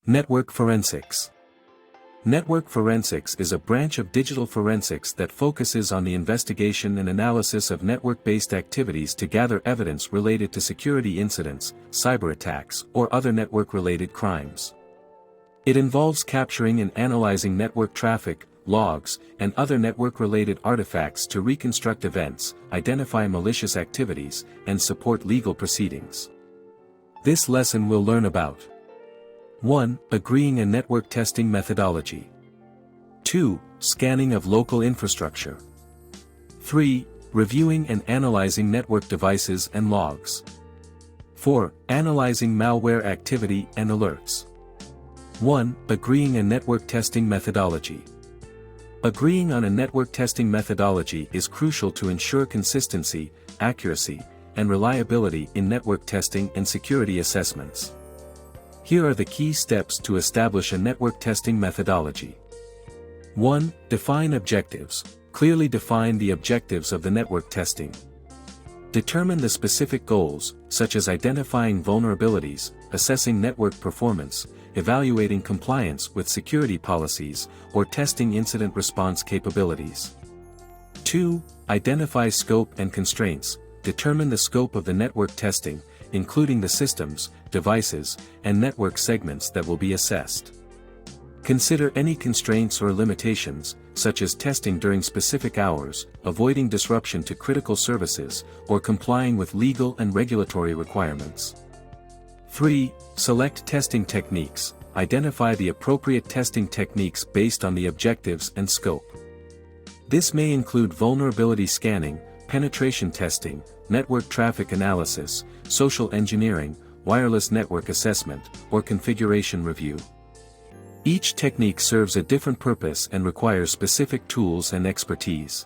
Network forensics. Network forensics is a branch of digital forensics that focuses on the investigation and analysis of network-based activities to gather evidence related to security incidents, cyber attacks, or other network-related crimes. It involves capturing and analyzing network traffic, logs, and other network-related artifacts to reconstruct events, identify malicious activities, and support legal proceedings. This lesson will learn about 1. Agreeing a network testing methodology. 2. Scanning of local infrastructure. 3. Reviewing and analyzing network devices and logs. 4. Analyzing malware activity and alerts. 1. Agreeing a network testing methodology. Agreeing on a network testing methodology is crucial to ensure consistency, accuracy, and reliability in network testing and security assessments. Here are the key steps to establish a network testing methodology. 1. Define objectives. Clearly define the objectives of the network testing. Determine the specific goals, such as identifying vulnerabilities, assessing network performance, evaluating compliance with security policies, or testing incident response capabilities. 2. Identify scope and constraints. Determine the scope of the network testing, including the systems, devices, and network segments that will be assessed. Consider any constraints or limitations, such as testing during specific hours, avoiding disruption to critical services, or complying with legal and regulatory requirements. 3. Select testing techniques. Identify the appropriate testing techniques based on the objectives and scope. This may include vulnerability scanning, penetration testing, network traffic analysis, social engineering, wireless network assessment, or configuration review. Each technique serves a different purpose and requires specific tools and expertise.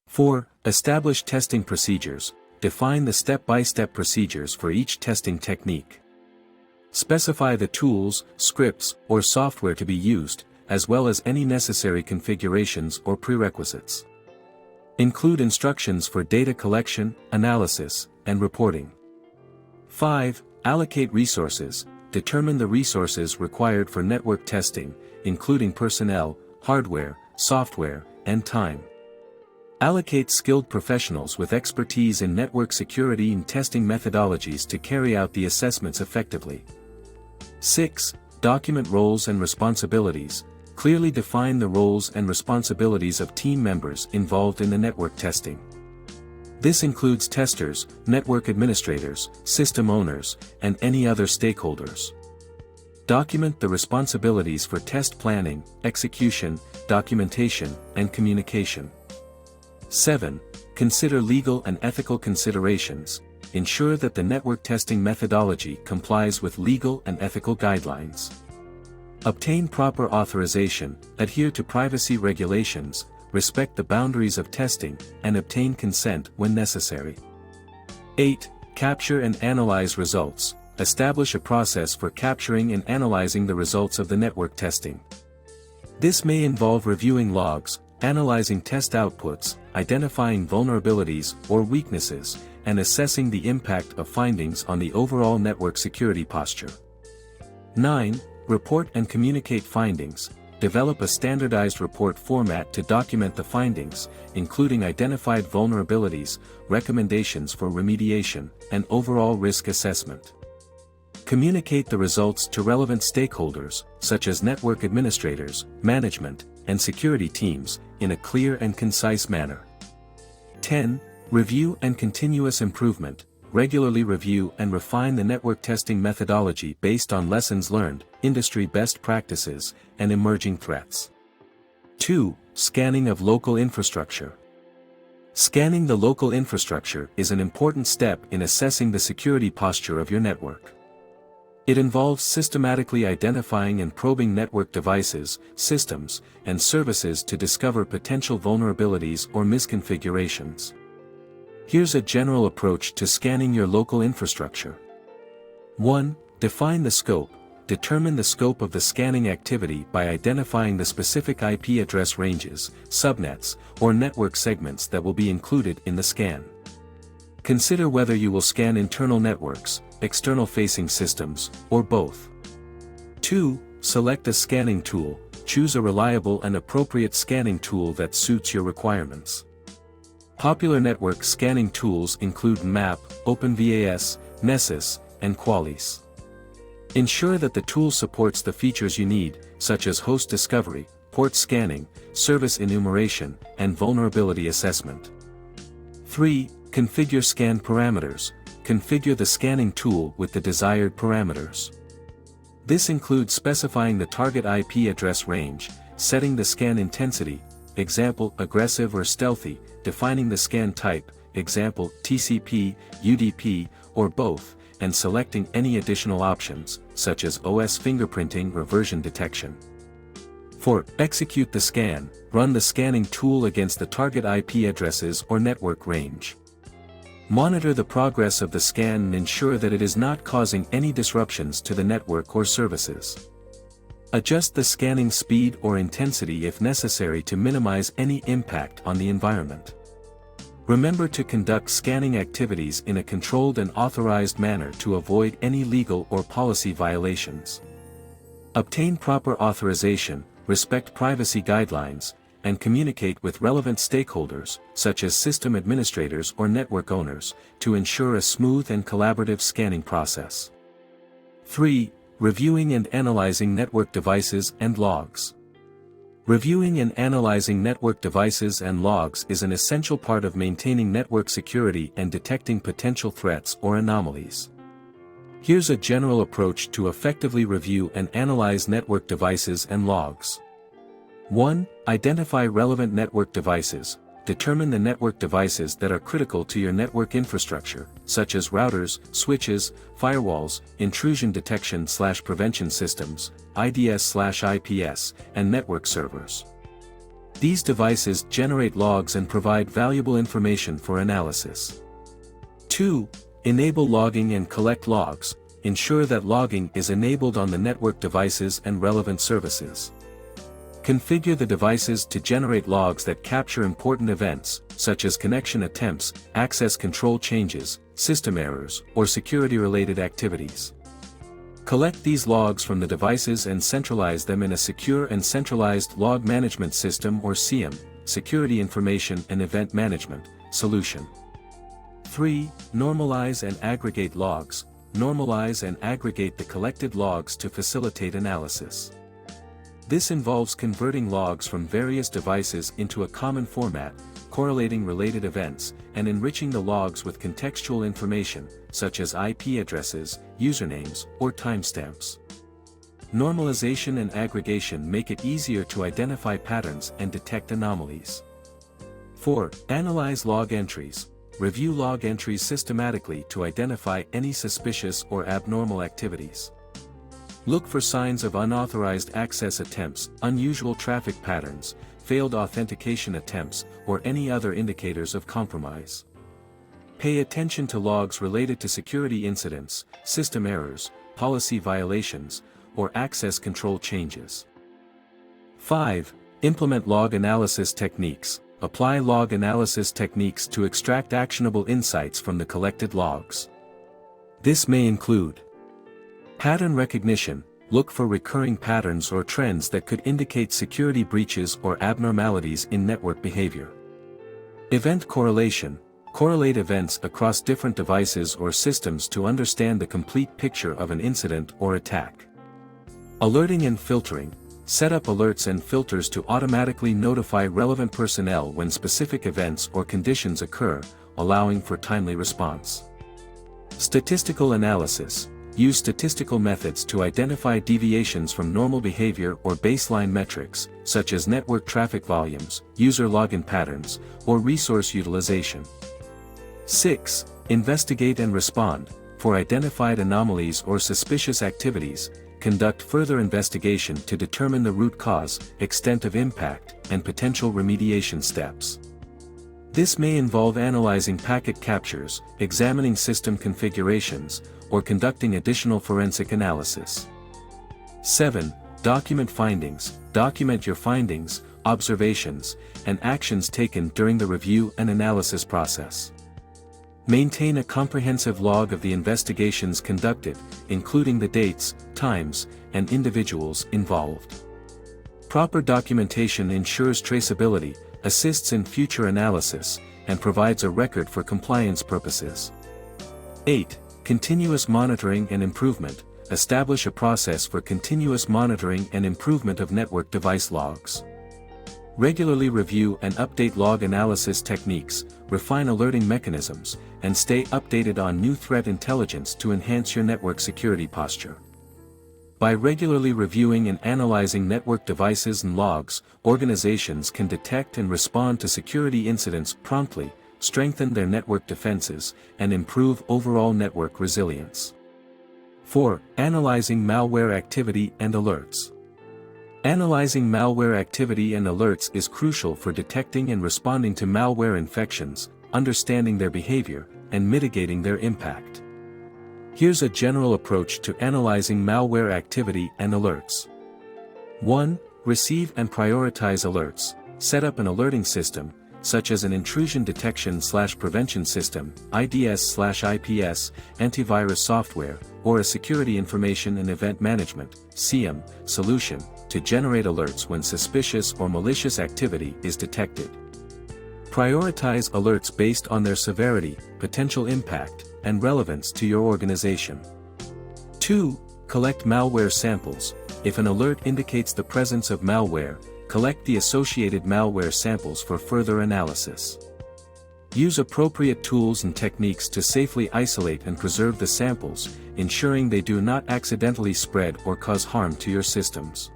4. Establish testing procedures. Define the step-by-step procedures for each testing technique. Specify the tools, scripts, or software to be used, as well as any necessary configurations or prerequisites. Include instructions for data collection, analysis, and reporting. 5. Allocate resources. Determine the resources required for network testing, including personnel, hardware, software, and time. Allocate skilled professionals with expertise in network security and testing methodologies to carry out the assessments effectively. 6. Document roles and responsibilities. Clearly define the roles and responsibilities of team members involved in the network testing. This includes testers, network administrators, system owners, and any other stakeholders. Document the responsibilities for test planning, execution, documentation, and communication. 7. Consider legal and ethical considerations. Ensure that the network testing methodology complies with legal and ethical guidelines. Obtain proper authorization, adhere to privacy regulations, respect the boundaries of testing, and obtain consent when necessary. 8. Capture and analyze results. Establish a process for capturing and analyzing the results of the network testing. This may involve reviewing logs, analyzing test outputs, identifying vulnerabilities or weaknesses, and assessing the impact of findings on the overall network security posture. 9. Report and communicate findings. Develop a standardized report format to document the findings, including identified vulnerabilities, recommendations for remediation, and overall risk assessment. Communicate the results to relevant stakeholders, such as network administrators, management, and security teams, in a clear and concise manner. 10. Review and continuous improvement. Regularly review and refine the network testing methodology based on lessons learned, industry best practices, and emerging threats. 2. Scanning of local infrastructure. Scanning the local infrastructure is an important step in assessing the security posture of your network. It involves systematically identifying and probing network devices, systems, and services to discover potential vulnerabilities or misconfigurations. Here's a general approach to scanning your local infrastructure. 1. Define the scope. Determine the scope of the scanning activity by identifying the specific IP address ranges, subnets, or network segments that will be included in the scan. Consider whether you will scan internal networks, external-facing systems, or both. 2. Select a scanning tool. Choose a reliable and appropriate scanning tool that suits your requirements. Popular network scanning tools include MAP, OpenVAS, Nessus, and Qualys. Ensure that the tool supports the features you need, such as host discovery, port scanning, service enumeration, and vulnerability assessment. 3. Configure scan parameters. Configure the scanning tool with the desired parameters. This includes specifying the target IP address range, setting the scan intensity, example aggressive or stealthy, defining the scan type, example TCP, UDP, or both, and selecting any additional options, such as OS fingerprinting or version detection. 4. Execute the scan. Run the scanning tool against the target IP addresses or network range. Monitor the progress of the scan and ensure that it is not causing any disruptions to the network or services. Adjust the scanning speed or intensity if necessary to minimize any impact on the environment. Remember to conduct scanning activities in a controlled and authorized manner to avoid any legal or policy violations. Obtain proper authorization, respect privacy guidelines, and communicate with relevant stakeholders, such as system administrators or network owners, to ensure a smooth and collaborative scanning process. 3. Reviewing and analyzing network devices and logs. Reviewing and analyzing network devices and logs is an essential part of maintaining network security and detecting potential threats or anomalies. Here's a general approach to effectively review and analyze network devices and logs. 1. Identify relevant network devices. Determine the network devices that are critical to your network infrastructure, such as routers, switches, firewalls, intrusion detection/prevention systems, IDS/IPS, and network servers. These devices generate logs and provide valuable information for analysis. 2. Enable logging and collect logs. Ensure that logging is enabled on the network devices and relevant services. Configure the devices to generate logs that capture important events, such as connection attempts, access control changes, system errors, or security-related activities. Collect these logs from the devices and centralize them in a secure and centralized log management system or SIEM, Security Information and Event Management, solution. 3. Normalize and aggregate logs. Normalize and aggregate the collected logs to facilitate analysis. This involves converting logs from various devices into a common format, correlating related events, and enriching the logs with contextual information, such as IP addresses, usernames, or timestamps. Normalization and aggregation make it easier to identify patterns and detect anomalies. 4. Analyze log entries. Review log entries systematically to identify any suspicious or abnormal activities. Look for signs of unauthorized access attempts, unusual traffic patterns, failed authentication attempts, or any other indicators of compromise. Pay attention to logs related to security incidents, system errors, policy violations, or access control changes. 5. Implement log analysis techniques. Apply log analysis techniques to extract actionable insights from the collected logs. This may include pattern recognition. Look for recurring patterns or trends that could indicate security breaches or abnormalities in network behavior. Event correlation. Correlate events across different devices or systems to understand the complete picture of an incident or attack. Alerting and filtering. Set up alerts and filters to automatically notify relevant personnel when specific events or conditions occur, allowing for timely response. Statistical analysis. Use statistical methods to identify deviations from normal behavior or baseline metrics, such as network traffic volumes, user login patterns, or resource utilization. 6. Investigate and respond. For identified anomalies or suspicious activities, conduct further investigation to determine the root cause, extent of impact, and potential remediation steps. This may involve analyzing packet captures, examining system configurations, or conducting additional forensic analysis. 7. Document findings. Document your findings, observations, and actions taken during the review and analysis process. Maintain a comprehensive log of the investigations conducted, including the dates, times, and individuals involved. Proper documentation ensures traceability, assists in future analysis, and provides a record for compliance purposes. 8. Continuous monitoring and improvement. Establish a process for continuous monitoring and improvement of network device logs. Regularly review and update log analysis techniques, refine alerting mechanisms, and stay updated on new threat intelligence to enhance your network security posture. By regularly reviewing and analyzing network devices and logs, organizations can detect and respond to security incidents promptly, strengthen their network defenses, and improve overall network resilience. 4. Analyzing malware activity and alerts. Analyzing malware activity and alerts is crucial for detecting and responding to malware infections, understanding their behavior, and mitigating their impact. Here's a general approach to analyzing malware activity and alerts. 1. Receive and prioritize alerts. Set up an alerting system, such as an intrusion detection/prevention system, IDS/IPS, antivirus software, or a security information and event management, SIEM, solution, to generate alerts when suspicious or malicious activity is detected. Prioritize alerts based on their severity, potential impact, and relevance to your organization. 2. Collect malware samples. If an alert indicates the presence of malware, collect the associated malware samples for further analysis. Use appropriate tools and techniques to safely isolate and preserve the samples, ensuring they do not accidentally spread or cause harm to your systems.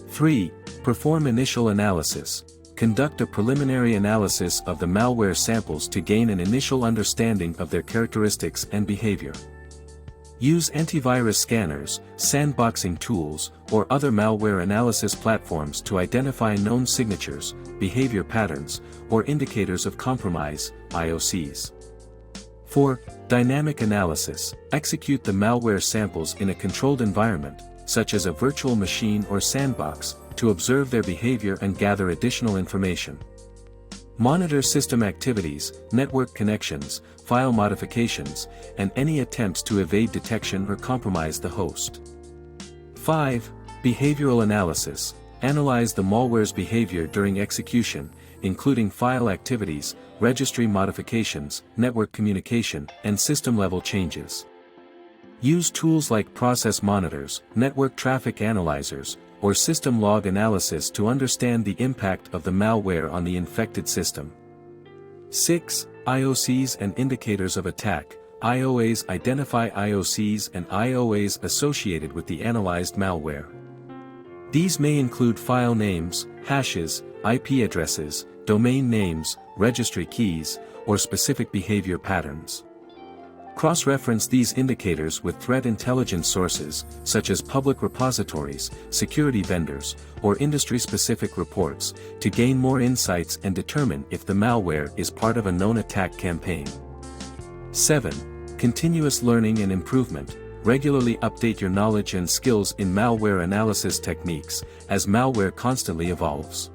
3. Perform initial analysis. Conduct a preliminary analysis of the malware samples to gain an initial understanding of their characteristics and behavior. Use antivirus scanners, sandboxing tools, or other malware analysis platforms to identify known signatures, behavior patterns, or indicators of compromise, IOCs. 4. Dynamic analysis. Execute the malware samples in a controlled environment, such as a virtual machine or sandbox, to observe their behavior and gather additional information. Monitor system activities, network connections, file modifications, and any attempts to evade detection or compromise the host. 5. Behavioral analysis. Analyze the malware's behavior during execution, including file activities, registry modifications, network communication, and system-level changes. Use tools like process monitors, network traffic analyzers, or system log analysis to understand the impact of the malware on the infected system. 6. IOCs and indicators of attack. IOAs identify IOCs and IOAs associated with the analyzed malware. These may include file names, hashes, IP addresses, domain names, registry keys, or specific behavior patterns. Cross-reference these indicators with threat intelligence sources, such as public repositories, security vendors, or industry-specific reports, to gain more insights and determine if the malware is part of a known attack campaign. 7. Continuous learning and improvement. Regularly update your knowledge and skills in malware analysis techniques, as malware constantly evolves.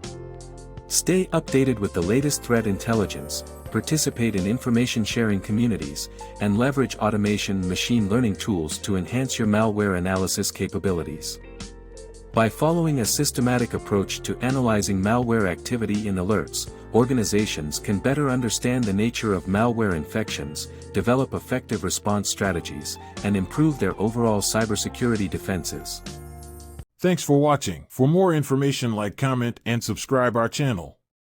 Stay updated with the latest threat intelligence, participate in information-sharing communities, and leverage automation and machine learning tools to enhance your malware analysis capabilities. By following a systematic approach to analyzing malware activity and alerts, organizations can better understand the nature of malware infections, develop effective response strategies, and improve their overall cybersecurity defenses. Thanks for watching. For more information, like, comment, and subscribe our channel.